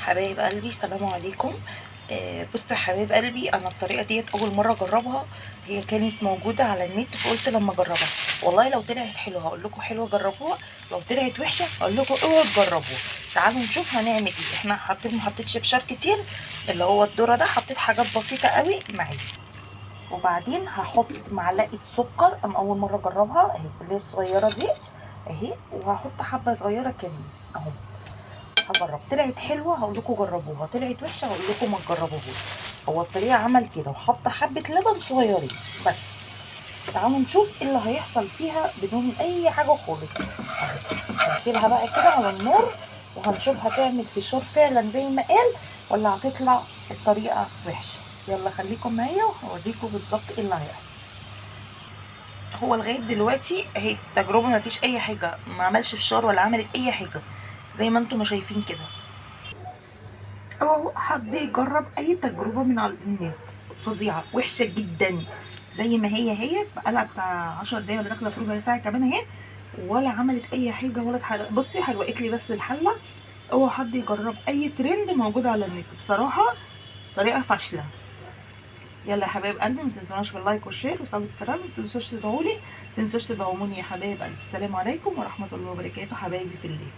حبايب قلبي السلام عليكم. بصوا يا حبايب قلبي، انا الطريقه ديت اول مره اجربها. هي كانت موجوده على النت فقلت لما اجربها. والله لو طلعت حلوه هقول لكم حلوه جربوها، لو طلعت وحشه هقول لكم اوعوا تجربوها. تعالوا نشوف هنعمل ايه. احنا ما حطيتش فشار كتير، اللي هو الذره ده حطيت حاجات بسيطه قوي معايا. وبعدين هحط معلقه سكر، انا اول مره اجربها اهي اللي هي الصغيره دي اهي، وهحط حبه صغيره كمان اهو. هجرب، طلعت حلوه هقول لكم جربوها، طلعت وحشه هقول لكم ما تجربوهوش. هو الطريقه عمل كده وحط حبه لبن صغيرين بس. تعالوا نشوف ايه اللي هيحصل فيها بدون اي حاجه خالص. هنسيبها بقى كده على النار وهنشوف هتعمل فشار فعلا زي ما قال ولا هتطلع الطريقه وحشه. يلا خليكم معايا وهوريكم بالظبط ايه اللي هيحصل. هو لغايه دلوقتي اهي التجربه ما فيش اي حاجه، ما عملش فشار ولا عملت اي حاجه زي ما انتم ما شايفين كده. او حد يجرب اي تجربه من على النت فظيعه وحشه جدا زي ما هي بقالها بتاع 10 دقايق ولا داخله في ربع ساعه كمان اهي، ولا عملت اي حاجه ولا اتحرق. بصي حرقت لي بس الحله. اوعى حد يجرب اي ترند موجود على النت، بصراحه طريقه فاشله. يلا يا حبايب قلبي، ما تنسوناش باللايك والشير وسبسكرايب، ما تنسوش تدعوا لي، ما تنسوش تدعموني يا حبايب قلبي. السلام عليكم ورحمه الله وبركاته حبايبي في الله.